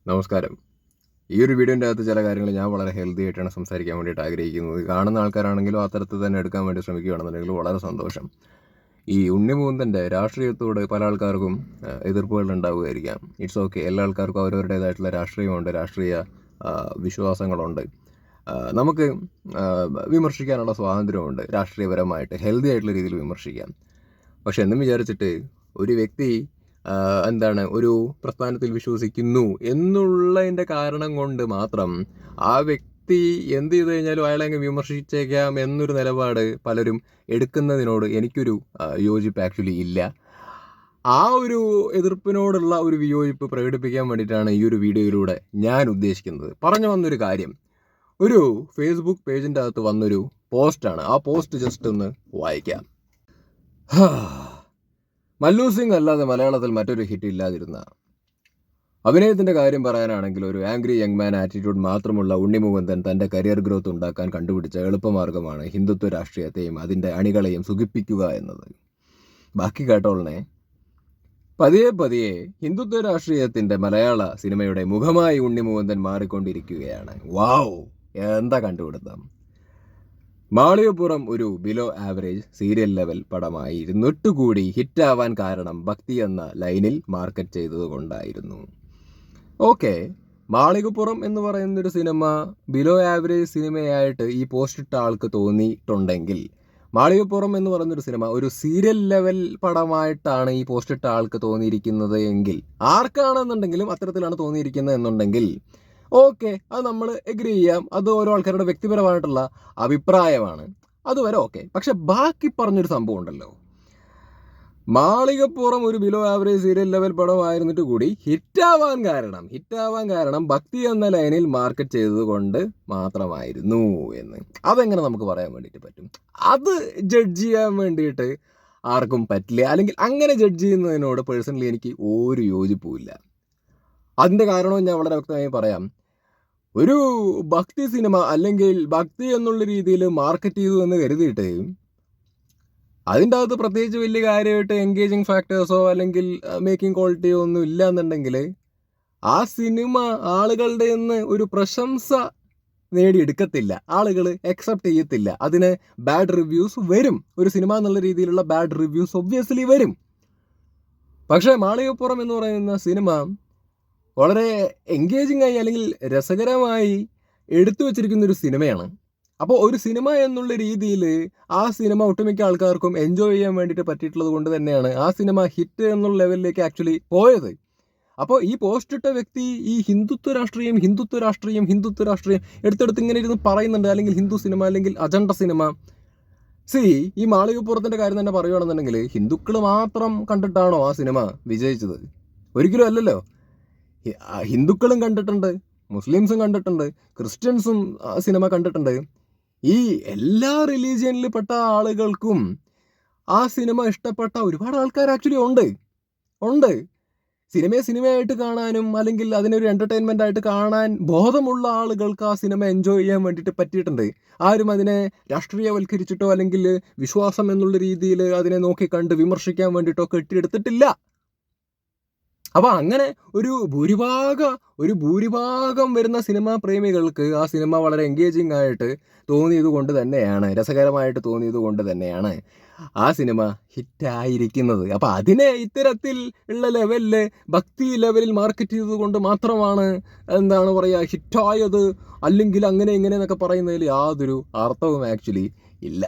നമസ്കാരം. ഈ ഒരു വീഡിയോൻ്റെ അകത്ത് ചില കാര്യങ്ങൾ ഞാൻ വളരെ ഹെൽത്തി ആയിട്ടാണ് സംസാരിക്കാൻ വേണ്ടിയിട്ട് ആഗ്രഹിക്കുന്നത്. കാണുന്ന ആൾക്കാരാണെങ്കിലും ആ തരത്തിൽ തന്നെ എടുക്കാൻ വേണ്ടി ശ്രമിക്കുകയാണെന്നുണ്ടെങ്കിൽ വളരെ സന്തോഷം. ഈ ഉണ്ണിമുകുന്ദൻ്റെ രാഷ്ട്രീയത്തോട് പല ആൾക്കാർക്കും എതിർപ്പുകൾ ഉണ്ടാവുമായിരിക്കാം. It's okay. എല്ലാ ആൾക്കാർക്കും അവരവരുടേതായിട്ടുള്ള രാഷ്ട്രീയമുണ്ട്, രാഷ്ട്രീയ വിശ്വാസങ്ങളുണ്ട്. നമുക്ക് വിമർശിക്കാനുള്ള സ്വാതന്ത്ര്യമുണ്ട്. രാഷ്ട്രീയപരമായിട്ട് ഹെൽത്തി ആയിട്ടുള്ള രീതിയിൽ വിമർശിക്കാം. പക്ഷെ എന്നും വിചാരിച്ചിട്ട് ഒരു വ്യക്തി ഒരു പ്രസ്ഥാനത്തിൽ വിശ്വസിക്കുന്നു എന്നുള്ളതിൻ്റെ കാരണം കൊണ്ട് മാത്രം ആ വ്യക്തി എന്ത് ചെയ്തു കഴിഞ്ഞാലും അയാളെ അങ്ങ് വിമർശിച്ചേക്കാം എന്നൊരു നിലപാട് പലരും എടുക്കുന്നതിനോട് എനിക്കൊരു യോജിപ്പ് ആക്ച്വലി ഇല്ല. ആ ഒരു എതിർപ്പിനോടുള്ള ഒരു വിയോജിപ്പ് പ്രകടിപ്പിക്കാൻ വേണ്ടിയിട്ടാണ് ഈ ഒരു വീഡിയോയിലൂടെ ഞാൻ ഉദ്ദേശിക്കുന്നത്. പറഞ്ഞു വന്നൊരു കാര്യം, ഒരു ഫേസ്ബുക്ക് പേജിൻ്റെ അകത്ത് വന്നൊരു പോസ്റ്റാണ്. ആ പോസ്റ്റ് ജസ്റ്റ് ഒന്ന് വായിക്കാം. മല്ലു സിംഗ് അല്ലാതെ മലയാളത്തിൽ മറ്റൊരു ഹിറ്റ് ഇല്ലാതിരുന്ന, അഭിനയത്തിൻ്റെ കാര്യം പറയാനാണെങ്കിൽ ഒരു ആംഗ്രി യങ് മാൻ ആറ്റിറ്റ്യൂഡ് മാത്രമുള്ള ഉണ്ണിമുകുന്ദൻ തൻ്റെ കരിയർ ഗ്രോത്ത് ഉണ്ടാക്കാൻ കണ്ടുപിടിച്ച എളുപ്പമാർഗ്ഗമാണ് ഹിന്ദുത്വ രാഷ്ട്രീയത്തെയും അതിൻ്റെ അണികളെയും സുഖിപ്പിക്കുക എന്നത്. ബാക്കി കേട്ടോളനെ. പതിയെ പതിയെ ഹിന്ദുത്വ രാഷ്ട്രീയത്തിൻ്റെ മലയാള സിനിമയുടെ മുഖമായി ഉണ്ണിമുകുന്ദൻ മാറിക്കൊണ്ടിരിക്കുകയാണ്. വാവ്, എന്താ കണ്ടുപിടുത്തം! മാളികപ്പുറം ഒരു ബിലോ ആവറേജ് സീരിയൽ ലെവൽ പടമായിരുന്നിട്ടുകൂടി ഹിറ്റാവാൻ കാരണം ഭക്തി എന്ന ലൈനിൽ മാർക്കറ്റ് ചെയ്തതുകൊണ്ടായിരുന്നു. ഓക്കെ, മാളികപ്പുറം എന്ന് പറയുന്നൊരു സിനിമ ബിലോ ആവറേജ് സിനിമയായിട്ട് ഈ പോസ്റ്റ് ഇട്ട ആൾക്ക് തോന്നിയിട്ടുണ്ടെങ്കിൽ, മാളികപ്പുറം എന്ന് പറയുന്നൊരു സിനിമ ഒരു സീരിയൽ ലെവൽ പടമായിട്ടാണ് ഈ പോസ്റ്റ് ഇട്ട ആൾക്ക് തോന്നിയിരിക്കുന്നത് എങ്കിൽ, ആർക്കാണെന്നുണ്ടെങ്കിലും അത്തരത്തിലാണ് തോന്നിയിരിക്കുന്നത് എന്നുണ്ടെങ്കിൽ ഓക്കെ, അത് നമ്മൾ എഗ്രി ചെയ്യാം. അത് ഓരോ ആൾക്കാരുടെ വ്യക്തിപരമായിട്ടുള്ള അഭിപ്രായമാണ്, അതുവരെ ഓക്കെ. പക്ഷെ ബാക്കി പറഞ്ഞൊരു സംഭവം ഉണ്ടല്ലോ, മാളികപ്പുറം ഒരു ബിലോ ആവറേജ് സീരിയൽ ലെവൽ പടമായിരുന്നിട്ട് കൂടി ഹിറ്റാവാൻ കാരണം ഭക്തി എന്ന ലൈനിൽ മാർക്കറ്റ് ചെയ്തത് കൊണ്ട് മാത്രമായിരുന്നു എന്ന്. അതെങ്ങനെ നമുക്ക് പറയാൻ വേണ്ടിയിട്ട് പറ്റും? അത് ജഡ്ജ് ചെയ്യാൻ വേണ്ടിയിട്ട് ആർക്കും പറ്റില്ല. അല്ലെങ്കിൽ അങ്ങനെ ജഡ്ജ് ചെയ്യുന്നതിനോട് പേഴ്സണലി എനിക്ക് ഒരു യോജിപ്പുമില്ല. അതിൻ്റെ കാരണവും ഞാൻ വളരെ വ്യക്തമായി പറയാം. ഒരു ഭക്തി സിനിമ അല്ലെങ്കിൽ ഭക്തി എന്നുള്ള രീതിയിൽ മാർക്കറ്റ് ചെയ്തു എന്ന് കരുതിയിട്ട് അതിൻ്റെ അകത്ത് പ്രത്യേകിച്ച് വലിയ കാര്യമായിട്ട് എൻഗേജിങ് ഫാക്ടേഴ്സോ അല്ലെങ്കിൽ മേക്കിംഗ് ക്വാളിറ്റിയോ ഒന്നും ഇല്ല എന്നുണ്ടെങ്കിൽ ആ സിനിമ ആളുകളുടെ നിന്ന് ഒരു പ്രശംസ നേടിയെടുക്കത്തില്ല, ആളുകൾ അക്സെപ്റ്റ് ചെയ്യത്തില്ല. അതിന് ബാഡ് റിവ്യൂസ് വരും. ഒരു സിനിമ എന്നുള്ള രീതിയിലുള്ള ബാഡ് റിവ്യൂസ് ഒബ്വിയസ്ലി വരും. പക്ഷേ മാളികപ്പുറം എന്ന് പറയുന്ന സിനിമ വളരെ എൻഗേജിങ് ആയി അല്ലെങ്കിൽ രസകരമായി എടുത്തു വച്ചിരിക്കുന്നൊരു സിനിമയാണ്. അപ്പോൾ ഒരു സിനിമ എന്നുള്ള രീതിയിൽ ആ സിനിമ ഒട്ടുമിക്ക ആൾക്കാർക്കും എൻജോയ് ചെയ്യാൻ വേണ്ടിയിട്ട് പറ്റിയിട്ടുള്ളത് കൊണ്ട് തന്നെയാണ് ആ സിനിമ ഹിറ്റ് എന്നുള്ള ലെവലിലേക്ക് ആക്ച്വലി പോയത്. അപ്പോൾ ഈ പോസ്റ്റ് ഇട്ട വ്യക്തി ഈ ഹിന്ദുത്വ രാഷ്ട്രീയം എടുത്തെടുത്ത് ഇങ്ങനെ ഇരുന്ന് പറയുന്നുണ്ട്. അല്ലെങ്കിൽ ഹിന്ദു സിനിമ അല്ലെങ്കിൽ അജണ്ട സിനിമ. ഈ മാളികപ്പുറത്തിൻ്റെ കാര്യം തന്നെ പറയുകയാണെന്നുണ്ടെങ്കിൽ ഹിന്ദുക്കൾ മാത്രം കണ്ടിട്ടാണോ ആ സിനിമ വിജയിച്ചത്? ഒരിക്കലും അല്ലല്ലോ. ഹിന്ദുക്കളും കണ്ടിട്ടുണ്ട്, മുസ്ലിംസും കണ്ടിട്ടുണ്ട്, ക്രിസ്ത്യൻസും സിനിമ കണ്ടിട്ടുണ്ട്. ഈ എല്ലാ റിലീജിയനിൽ പെട്ട ആളുകൾക്കും ആ സിനിമ ഇഷ്ടപ്പെട്ട ഒരുപാട് ആൾക്കാർ ആക്ച്വലി ഉണ്ട്. സിനിമയായിട്ട് കാണാനും അല്ലെങ്കിൽ അതിനൊരു എൻ്റർടൈൻമെൻ്റ് ആയിട്ട് കാണാൻ ബോധമുള്ള ആളുകൾക്ക് ആ സിനിമ എൻജോയ് ചെയ്യാൻ വേണ്ടിയിട്ട് പറ്റിയിട്ടുണ്ട്. ആരും അതിനെ രാഷ്ട്രീയവൽക്കരിച്ചിട്ടോ അല്ലെങ്കിൽ വിശ്വാസം എന്നുള്ള രീതിയിൽ അതിനെ നോക്കിക്കണ്ട് വിമർശിക്കാൻ വേണ്ടിയിട്ടോ കെട്ടിയെടുത്തിട്ടില്ല. അപ്പോൾ അങ്ങനെ ഒരു ഭൂരിഭാഗം വരുന്ന സിനിമാ പ്രേമികൾക്ക് ആ സിനിമ വളരെ എൻഗേജിങ് ആയിട്ട് തോന്നിയത് കൊണ്ട് തന്നെയാണ്, രസകരമായിട്ട് തോന്നിയത് കൊണ്ട് തന്നെയാണ് ആ സിനിമ ഹിറ്റായിരിക്കുന്നത്. അപ്പോൾ അതിനെ ഇത്തരത്തിൽ ഉള്ള ലെവലിൽ ഭക്തി ലെവലിൽ മാർക്കറ്റ് ചെയ്തത് കൊണ്ട് മാത്രമാണ് ഹിറ്റായത്, അല്ലെങ്കിൽ അങ്ങനെ എന്നൊക്കെ പറയുന്നതിൽ യാതൊരു അർത്ഥവും ആക്ച്വലി ഇല്ല.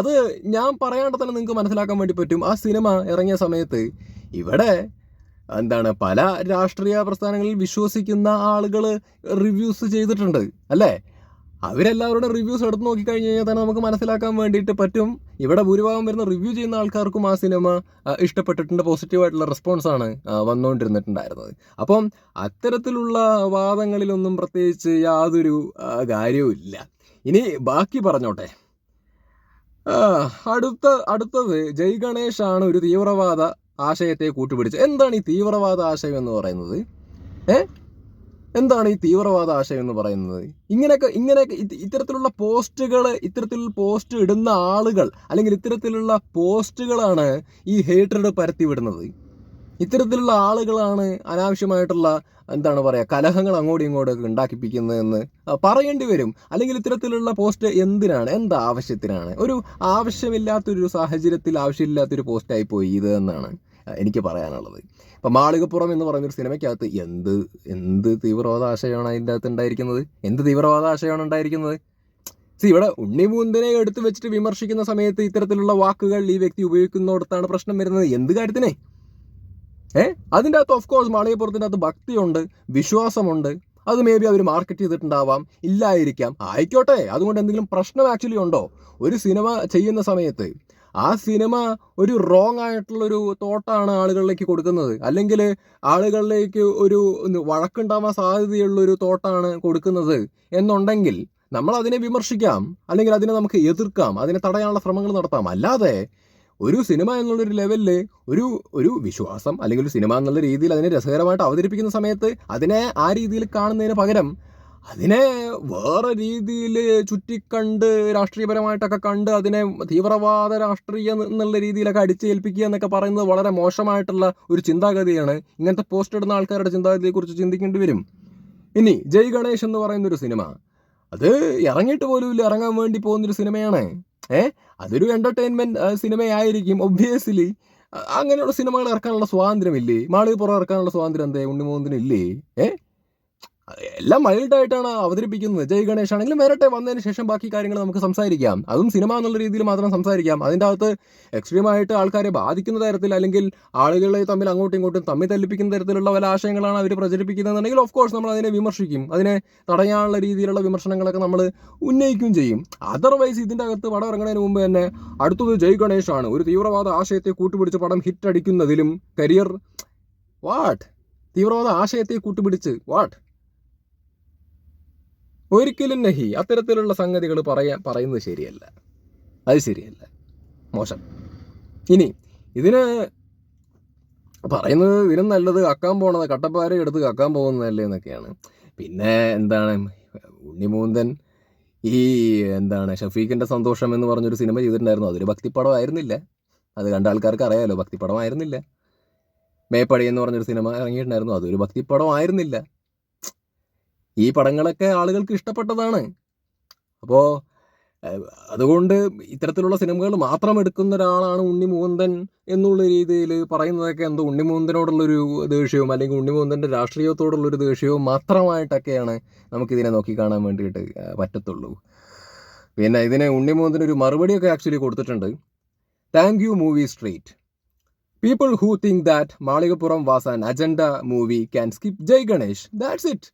അത് ഞാൻ പറയാണ്ട് തന്നെ നിങ്ങൾക്ക് മനസ്സിലാക്കാൻ വേണ്ടി പറ്റും. ആ സിനിമ ഇറങ്ങിയ സമയത്ത് ഇവിടെ പല രാഷ്ട്രീയ പ്രസ്ഥാനങ്ങളിൽ വിശ്വസിക്കുന്ന ആളുകൾ റിവ്യൂസ് ചെയ്തിട്ടുണ്ട് അല്ലേ? അവരെല്ലാവരുടെ റിവ്യൂസ് എടുത്ത് നോക്കിക്കഴിഞ്ഞ് കഴിഞ്ഞാൽ തന്നെ നമുക്ക് മനസ്സിലാക്കാൻ വേണ്ടിയിട്ട് പറ്റും. ഇവിടെ ഭൂരിഭാഗം വരുന്ന റിവ്യൂ ചെയ്യുന്ന ആൾക്കാർക്കും ആ സിനിമ ഇഷ്ടപ്പെട്ടിട്ടുണ്ട്, പോസിറ്റീവായിട്ടുള്ള റെസ്പോൺസാണ് വന്നുകൊണ്ടിരുന്നിട്ടുണ്ടായിരുന്നത്. അപ്പം അത്തരത്തിലുള്ള വാദങ്ങളിലൊന്നും പ്രത്യേകിച്ച് യാതൊരു കാര്യവും ഇല്ല. ഇനി ബാക്കി പറഞ്ഞോട്ടെ. അടുത്തത് ജയ് ഗണേഷ് ആണ് ഒരു തീവ്രവാദ ആശയത്തെ കൂട്ടുപിടിച്ച്. എന്താണ് ഈ തീവ്രവാദ ആശയം എന്ന് പറയുന്നത്? എന്താണ് ഈ തീവ്രവാദ ആശയം എന്ന് പറയുന്നത്? ഇങ്ങനെയൊക്കെ ഇത്തരത്തിലുള്ള പോസ്റ്റ് ഇടുന്ന ആളുകൾ അല്ലെങ്കിൽ ഇത്തരത്തിലുള്ള പോസ്റ്റുകളാണ് ഈ ഹേറ്റഡ് പരത്തി വിടുന്നത്. ഇത്തരത്തിലുള്ള ആളുകളാണ് അനാവശ്യമായിട്ടുള്ള കലഹങ്ങൾ അങ്ങോട്ടും ഇങ്ങോട്ടൊക്കെ ഉണ്ടാക്കിപ്പിക്കുന്നതെന്ന് പറയേണ്ടി വരും. അല്ലെങ്കിൽ ഇത്തരത്തിലുള്ള പോസ്റ്റ് എന്തിനാണ്, എന്താവശ്യത്തിനാണ്? ഒരു ആവശ്യമില്ലാത്തൊരു സാഹചര്യത്തിൽ ആവശ്യമില്ലാത്തൊരു പോസ്റ്റായി പോയി ഇത് എന്നാണ് എനിക്ക് പറയാനുള്ളത്. ഇപ്പം മാളികപ്പുറം എന്ന് പറയുന്നൊരു സിനിമയ്ക്കകത്ത് എന്ത് തീവ്രവാദ ആശയമാണ് അതിൻ്റെ അകത്ത് ഉണ്ടായിരിക്കുന്നത്? എന്ത് തീവ്രവാദ ആശയമാണ് ഉണ്ടായിരിക്കുന്നത്? ഇവിടെ ഉണ്ണിമൂന്തനെ എടുത്തു വെച്ചിട്ട് വിമർശിക്കുന്ന സമയത്ത് ഇത്തരത്തിലുള്ള വാക്കുകൾ ഈ വ്യക്തി ഉപയോഗിക്കുന്നിടത്താണ് പ്രശ്നം വരുന്നത്. എന്ത് കാര്യത്തിനെ? അതിൻ്റെ അകത്ത് ഓഫ് കോഴ്സ് മാളികപ്പുറത്തിൻ്റെ അകത്ത് ഭക്തിയുണ്ട്, വിശ്വാസമുണ്ട്. അത് മേ ബി അവർ മാർക്കറ്റ് ചെയ്തിട്ടുണ്ടാവാം, ഇല്ലായിരിക്കാം, ആയിക്കോട്ടെ. അതുകൊണ്ട് എന്തെങ്കിലും പ്രശ്നം ആക്ച്വലി ഉണ്ടോ? ഒരു സിനിമ ചെയ്യുന്ന സമയത്ത് ആ സിനിമ ഒരു റോങ് ആയിട്ടുള്ളൊരു തോട്ടാണ് ആളുകളിലേക്ക് കൊടുക്കുന്നത്, അല്ലെങ്കിൽ ആളുകളിലേക്ക് ഒരു വഴക്കുണ്ടാവാൻ സാധ്യതയുള്ളൊരു തോട്ടാണ് കൊടുക്കുന്നത് എന്നുണ്ടെങ്കിൽ നമ്മൾ അതിനെ വിമർശിക്കാം, അല്ലെങ്കിൽ അതിനെ നമുക്ക് എതിർക്കാം, അതിനെ തടയാനുള്ള ശ്രമങ്ങൾ നടത്താം. അല്ലാതെ ഒരു സിനിമ എന്നുള്ളൊരു ലെവലിൽ ഒരു വിശ്വാസം അല്ലെങ്കിൽ ഒരു സിനിമ എന്നുള്ള രീതിയിൽ അതിനെ രസകരമായിട്ട് അവതരിപ്പിക്കുന്ന സമയത്ത് അതിനെ ആ രീതിയിൽ കാണുന്നതിന് പകരം അതിനെ വേറെ രീതിയിൽ ചുറ്റിക്കണ്ട് രാഷ്ട്രീയപരമായിട്ടൊക്കെ കണ്ട് അതിനെ തീവ്രവാദ രാഷ്ട്രീയം എന്നുള്ള രീതിയിലൊക്കെ അടിച്ചേൽപ്പിക്കുക എന്നൊക്കെ പറയുന്നത് വളരെ മോശമായിട്ടുള്ള ഒരു ചിന്താഗതിയാണ്. ഇങ്ങനത്തെ പോസ്റ്റ് ഇടുന്ന ആൾക്കാരുടെ ചിന്താഗതിയെക്കുറിച്ച് ചിന്തിക്കേണ്ടി വരും. ഇനി ജയ് ഗണേഷ് എന്ന് പറയുന്നൊരു സിനിമ, അത് ഇറങ്ങിയിട്ട് പോലും ഇല്ല, ഇറങ്ങാൻ വേണ്ടി പോകുന്നൊരു സിനിമയാണ്. അതൊരു എൻ്റർടൈൻമെൻറ്റ് സിനിമയായിരിക്കും ഒബ്വിയസ്ലി. അങ്ങനെയുള്ള സിനിമകൾ ഇറക്കാനുള്ള സ്വാതന്ത്ര്യമില്ലേ? മാളികപ്പുറം ഇറക്കാനുള്ള സ്വാതന്ത്ര്യം എന്തേ ഉണ്ണിമൂന്നിനില്ലേ? എല്ലാം മൈൽഡായിട്ടാണ് അവതരിപ്പിക്കുന്നത്. ജയ് ഗണേഷ് ആണെങ്കിലും വരട്ടെ, വന്നതിന് ശേഷം ബാക്കി കാര്യങ്ങൾ നമുക്ക് സംസാരിക്കാം. അതും സിനിമ എന്നുള്ള രീതിയിൽ മാത്രം സംസാരിക്കാം. അതിൻ്റെ അകത്ത് എക്സ്ട്രീമായിട്ട് ആൾക്കാരെ ബാധിക്കുന്ന തരത്തിൽ, അല്ലെങ്കിൽ ആളുകളെ തമ്മിൽ അങ്ങോട്ടും ഇങ്ങോട്ടും തമ്മിൽ തല്ലിപ്പിക്കുന്ന തരത്തിലുള്ള പല ആശയങ്ങളാണ് അവർ പ്രചരിപ്പിക്കുന്നതെന്നുണ്ടെങ്കിൽ ഓഫ് കോഴ്സ് നമ്മൾ അതിനെ വിമർശിക്കും. അതിനെ തടയാനുള്ള രീതിയിലുള്ള വിമർശനങ്ങളൊക്കെ നമ്മൾ ഉന്നയിക്കുകയും ചെയ്യും. അതർവൈസ് ഇതിൻ്റെ അകത്ത് പടം ഇറങ്ങുന്നതിന് മുമ്പ് തന്നെ അടുത്തത് ജയ് ഗണേഷ് ആണ്, ഒരു തീവ്രവാദ ആശയത്തെ കൂട്ടുപിടിച്ച് പടം ഹിറ്റ് അടിക്കുന്നതിലും കരിയർ തീവ്രവാദ ആശയത്തെ കൂട്ടുപിടിച്ച് ഒരിക്കലും നഹി. അത്തരത്തിലുള്ള സംഗതികൾ പറയുന്നത് ശരിയല്ല, അത് ശരിയല്ല, മോശം. ഇനി ഇതിന് പറയുന്നത് ഇതിനും നല്ലത് കക്കാൻ പോണത്, കട്ടപ്പാര എടുത്ത് കക്കാൻ പോകുന്നതല്ലേ എന്നൊക്കെയാണ്. പിന്നെ ഉണ്ണിമൂന്തൻ ഷഫീഖിൻ്റെ സന്തോഷം എന്ന് പറഞ്ഞൊരു സിനിമ ചെയ്തിട്ടുണ്ടായിരുന്നു. അതൊരു ഭക്തിപ്പടമായിരുന്നില്ല, അത് കണ്ട ആൾക്കാർക്ക് അറിയാമല്ലോ, ഭക്തിപ്പടമായിരുന്നില്ല. മേപ്പടി എന്ന് പറഞ്ഞൊരു സിനിമ ഇറങ്ങിയിട്ടുണ്ടായിരുന്നു, അതൊരു ഭക്തിപ്പടമായിരുന്നില്ല. ഈ പടങ്ങളൊക്കെ ആളുകൾക്ക് ഇഷ്ടപ്പെട്ടതാണ്. അപ്പോൾ അതുകൊണ്ട് ഇത്തരത്തിലുള്ള സിനിമകൾ മാത്രം എടുക്കുന്ന ഒരാളാണ് ഉണ്ണിമൂന്തൻ എന്നുള്ള രീതിയിൽ പറയുന്നതൊക്കെ എന്തോ ഉണ്ണിമൂന്തനോടുള്ളൊരു ദേഷ്യവും അല്ലെങ്കിൽ ഉണ്ണിമൂന്തൻ്റെ രാഷ്ട്രീയത്തോടുള്ളൊരു ദേഷ്യവും മാത്രമായിട്ടൊക്കെയാണ് നമുക്കിതിനെ നോക്കിക്കാണാൻ വേണ്ടിയിട്ട് പറ്റത്തുള്ളൂ. പിന്നെ ഇതിന് ഉണ്ണിമൂന്തനൊരു മറുപടിയൊക്കെ ആക്ച്വലി കൊടുത്തിട്ടുണ്ട്. Thank you Movie Street. People who think that Malikappuram was an agenda movie can skip Jai Ganesh. That's it.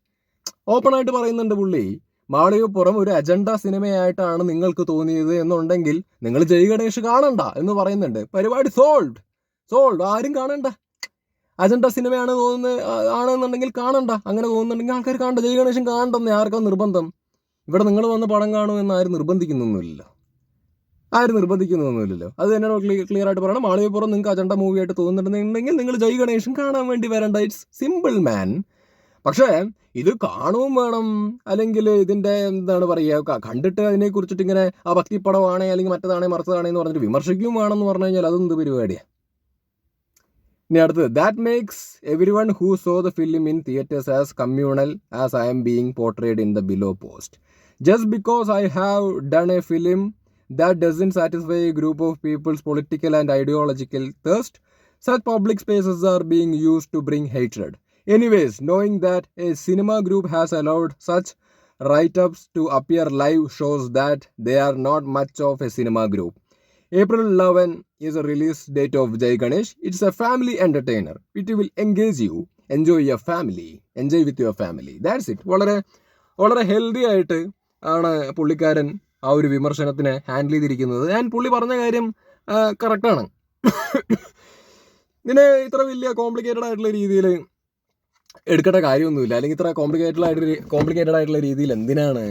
Open ആയിട്ട് പറയുന്നുണ്ട് പുള്ളി. മാളികപ്പുറം ഒരു അജണ്ട സിനിമയായിട്ടാണ് നിങ്ങൾക്ക് തോന്നിയത് എന്നുണ്ടെങ്കിൽ നിങ്ങൾ ജയ് ഗണേഷ് കാണണ്ട എന്ന് പറയുന്നുണ്ട്. പരിപാടി സോൾഡ്. ആരും കാണണ്ട. അജണ്ട സിനിമയാണ് ആണെന്നുണ്ടെങ്കിൽ കാണണ്ട. അങ്ങനെ തോന്നുന്നുണ്ടെങ്കിൽ ആൾക്കാർ കാണണ്ട. ജയ് ഗണേഷൻ കാണണ്ടെന്ന് ആർക്കാ നിർബന്ധം? ഇവിടെ നിങ്ങൾ വന്ന് പടം കാണുമെന്ന് ആരും നിർബന്ധിക്കുന്നൊന്നുമില്ലല്ലോ. അത് തന്നെ ക്ലിയർ ആയിട്ട് പറയണം. മാളികപ്പുറം നിങ്ങൾക്ക് അജണ്ട മൂവിയായിട്ട് തോന്നുന്നുണ്ടെന്നുണ്ടെങ്കിൽ നിങ്ങൾ ജയ് ഗണേഷൻ കാണാൻ വേണ്ടി വരണ്ട. ഇറ്റ്സ് സിമ്പിൾ മാൻ. പക്ഷേ ഇത് കാണുകയും വേണം, അല്ലെങ്കിൽ ഇതിൻ്റെ കണ്ടിട്ട് അതിനെക്കുറിച്ചിട്ട് ഇങ്ങനെ ആ ഭക്തിപ്പടമാണേ അല്ലെങ്കിൽ മറ്റേതാണേ മറിച്ചതാണേ എന്ന് പറഞ്ഞിട്ട് വിമർശിക്കുകയും വേണമെന്ന് പറഞ്ഞു കഴിഞ്ഞാൽ അതെന്ത് പരിപാടിയാണ്? ഇനി അടുത്തത്, that makes every one who so the film in theatres as communal as I M being portrayed in the below post. Just because I have done A film that doesn't satisfy a group of people's political and ideological thirst, such public spaces are being used to bring hatred. Anyways, knowing that a cinema group has allowed such write-ups to appear live shows that they are not much of a cinema group. April 11 is a release date of Jai Ganesh. It's a family entertainer. It will engage you. Enjoy with your family. That's it. വളരെ healthy ആയിട്ട് ആണ് പുള്ളിക്കാരൻ ആ ഒരു വിമർശനത്തിനെ handle ചെയ്തിരിക്കുന്നത്. പുള്ളി പറഞ്ഞ കാര്യം കറക്റ്റാണ്. ഇതിനെ ഇത്ര വലിയ കോംപ്ലിക്കേറ്റഡ് ആയിട്ടുള്ള രീതിയിൽ എടുക്കേണ്ട കാര്യമൊന്നുമില്ല. അല്ലെങ്കിൽ ഇത്ര കോംപ്ലിക്കേറ്റഡ് ആയിട്ടുള്ള രീതിയിൽ എന്തിനാണ്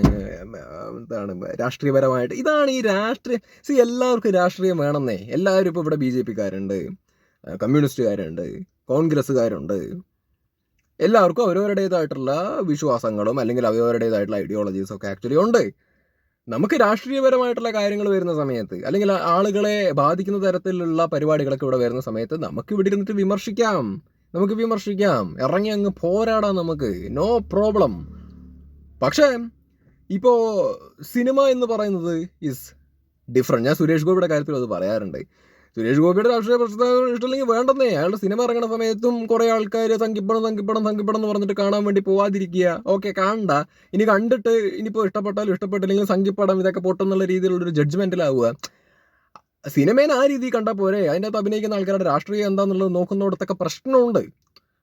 രാഷ്ട്രീയപരമായിട്ട് ഇതാണ് ഈ എല്ലാവർക്കും രാഷ്ട്രീയം വേണമെന്നേ. എല്ലാവരും ഇപ്പോൾ ഇവിടെ BJP-കാരുണ്ട്, കമ്മ്യൂണിസ്റ്റുകാരുണ്ട്, കോൺഗ്രസ്സുകാരുണ്ട്. എല്ലാവർക്കും അവരവരുടേതായിട്ടുള്ള വിശ്വാസങ്ങളും അല്ലെങ്കിൽ അവരവരുടേതായിട്ടുള്ള ഐഡിയോളജീസും ഒക്കെ ആക്ച്വലി ഉണ്ട്. നമുക്ക് രാഷ്ട്രീയപരമായിട്ടുള്ള കാര്യങ്ങൾ വരുന്ന സമയത്ത്, അല്ലെങ്കിൽ ആളുകളെ ബാധിക്കുന്ന തരത്തിലുള്ള പരിപാടികളൊക്കെ ഇവിടെ വരുന്ന സമയത്ത് നമുക്ക് ഇവിടെ ഇരുന്നിട്ട് വിമർശിക്കാം, ഇറങ്ങി അങ്ങ് പോരാടാം, നമുക്ക് നോ പ്രോബ്ലം. പക്ഷേ ഇപ്പോൾ സിനിമ എന്ന് പറയുന്നത് ഈസ് ഡിഫറെൻറ്റ്. ഞാൻ സുരേഷ് ഗോപിയുടെ കാര്യത്തിൽ അത് പറയാറുണ്ട്. സുരേഷ് ഗോപിയുടെ രാഷ്ട്രീയ പ്രശ്നം ഇഷ്ടമില്ലെങ്കിൽ വേണ്ടെന്നേ. അയാളുടെ സിനിമ ഇറങ്ങുന്ന സമയത്തും കുറേ ആൾക്കാർ തങ്കിപ്പടം എന്ന് പറഞ്ഞിട്ട് കാണാൻ വേണ്ടി പോവാതിരിക്കുക. ഓക്കെ, കാണണ്ട. ഇനി കണ്ടിട്ട് ഇനിയിപ്പോൾ ഇഷ്ടപ്പെട്ടാലും ഇഷ്ടപ്പെട്ടില്ലെങ്കിലും സംഘിപ്പടം ഇതൊക്കെ പൊട്ടെന്നുള്ള രീതിയിലുള്ളൊരു ജഡ്ജ്മെൻറ്റിലാവുക. സിനിമേനെ ആ രീതിയിൽ കണ്ടാൽ പോരെ. അതിൻ്റെ അകത്ത് അഭിനയിക്കുന്ന ആൾക്കാരുടെ രാഷ്ട്രീയം എന്താണെന്നുള്ളത് നോക്കുന്നിടത്തൊക്കെ പ്രശ്നമുണ്ട്.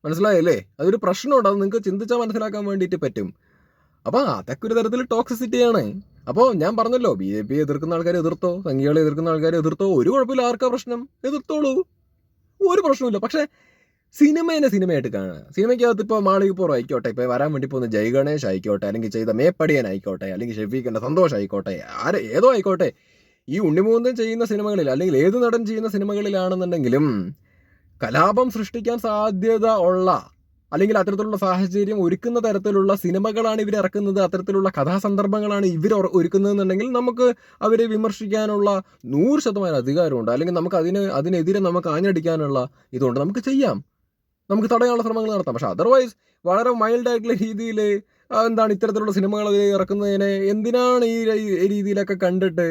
മനസ്സിലായല്ലേ? അതൊരു പ്രശ്നമുണ്ട്. അത് നിങ്ങൾക്ക് ചിന്തിച്ചാൽ മനസ്സിലാക്കാൻ വേണ്ടിയിട്ട് പറ്റും. അപ്പോൾ അതൊക്കെ ഒരു തരത്തിൽ ടോക്സിസിറ്റിയാണ്. അപ്പോൾ ഞാൻ പറഞ്ഞല്ലോ, BJP എതിർക്കുന്ന ആൾക്കാരെ എതിർത്തോ, സംഘികളെ എതിർക്കുന്ന ആൾക്കാരെ എതിർത്തോ, ഒരു കുഴപ്പമില്ല. ആർക്കാ പ്രശ്നം? എതിർത്തോളൂ, ഒരു പ്രശ്നമില്ല. പക്ഷേ സിനിമേനെ സിനിമയായിട്ട് കാണുക. സിനിമയ്ക്കകത്ത് ഇപ്പോൾ മാളികപ്പുറം ആയിക്കോട്ടെ, ഇപ്പോൾ വരാൻ വേണ്ടി പോകുന്ന ജയ് ഗണേഷ് ആയിക്കോട്ടെ, അല്ലെങ്കിൽ ചെയ്ത മേപ്പടിയൻ ആയിക്കോട്ടെ, അല്ലെങ്കിൽ ഷെഫീഖിൻ്റെ സന്തോഷ് ആയിക്കോട്ടെ, ഏതോ ആയിക്കോട്ടെ, ഈ ഉണ്ണിമൂന്തൻ ചെയ്യുന്ന സിനിമകളിൽ, അല്ലെങ്കിൽ ഏത് നടൻ ചെയ്യുന്ന സിനിമകളിലാണെന്നുണ്ടെങ്കിലും കലാപം സൃഷ്ടിക്കാൻ സാധ്യത ഉള്ള, അല്ലെങ്കിൽ അത്തരത്തിലുള്ള സാഹചര്യം ഒരുക്കുന്ന തരത്തിലുള്ള സിനിമകളാണ് ഇവർ ഇറക്കുന്നത്, അത്തരത്തിലുള്ള കഥാസന്ദർഭങ്ങളാണ് ഇവർ ഒരുക്കുന്നതെന്നുണ്ടെങ്കിൽ നമുക്ക് അവരെ വിമർശിക്കാനുള്ള 100% അധികാരമുണ്ട്. അല്ലെങ്കിൽ നമുക്ക് അതിനെതിരെ നമുക്ക് ആഞ്ഞടിക്കാനുള്ള ഇതുകൊണ്ട് നമുക്ക് ചെയ്യാം, നമുക്ക് തടയാനുള്ള ശ്രമങ്ങൾ നടത്താം. പക്ഷെ അതർവൈസ് വളരെ മൈൽഡായിട്ടുള്ള രീതിയിൽ ഇത്തരത്തിലുള്ള സിനിമകൾ ഇറക്കുന്നതിനെ എന്തിനാണ് ഈ രീതിയിലൊക്കെ കണ്ടിട്ട്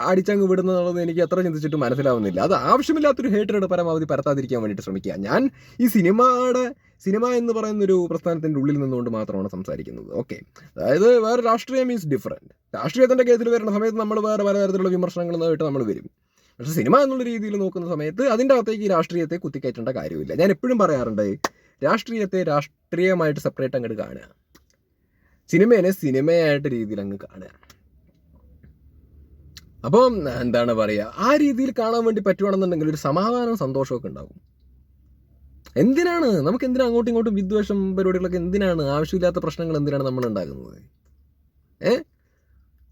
അടിച്ചങ്ങ് വിടുന്നതെന്നുള്ളത് എനിക്ക് എത്ര ചിന്തിച്ചിട്ട് മനസ്സിലാവുന്നില്ല. അത് ആവശ്യമില്ലാത്തൊരു ഹേറ്റഡ് പരമാവധി പരത്താതിരിക്കാൻ വേണ്ടിയിട്ട് ശ്രമിക്കുക. ഞാൻ ഈ സിനിമ എന്ന് പറയുന്നൊരു പ്രസ്ഥാനത്തിൻ്റെ ഉള്ളിൽ നിന്നുകൊണ്ട് മാത്രമാണ് സംസാരിക്കുന്നത്. ഓക്കെ, അതായത് വേറെ രാഷ്ട്രീയം ഈസ് ഡിഫറെൻറ്റ്. രാഷ്ട്രീയത്തിൻ്റെ കേസിൽ വരുന്ന സമയത്ത് നമ്മൾ വേറെ പലതരത്തിലുള്ള വിമർശനങ്ങളായിട്ട് നമ്മൾ വരും. പക്ഷെ സിനിമ എന്നുള്ള രീതിയിൽ നോക്കുന്ന സമയത്ത് അതിൻ്റെ അകത്തേക്ക് ഈ രാഷ്ട്രീയത്തെ കുത്തിക്കയറ്റേണ്ട കാര്യമില്ല. ഞാൻ എപ്പോഴും പറയാറുണ്ട്, രാഷ്ട്രീയത്തെ രാഷ്ട്രീയമായിട്ട് സെപ്പറേറ്റ് അങ്ങോട്ട് കാണുക, സിനിമേനെ സിനിമയായിട്ട് രീതിയിൽ അങ്ങ് കാണുക. അപ്പം ആ രീതിയിൽ കാണാൻ വേണ്ടി പറ്റുവാണെന്നുണ്ടെങ്കിൽ ഒരു സമാധാനവും സന്തോഷമൊക്കെ ഉണ്ടാകും. നമുക്ക് എന്തിനാണ് അങ്ങോട്ടും ഇങ്ങോട്ടും വിദ്വേഷം പരിപാടികളൊക്കെ? ആവശ്യമില്ലാത്ത പ്രശ്നങ്ങൾ എന്തിനാണ് നമ്മൾ ഉണ്ടാക്കുന്നത്?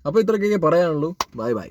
അപ്പോൾ ഇത്രയൊക്കെ പറയാനുള്ളൂ. ബൈ.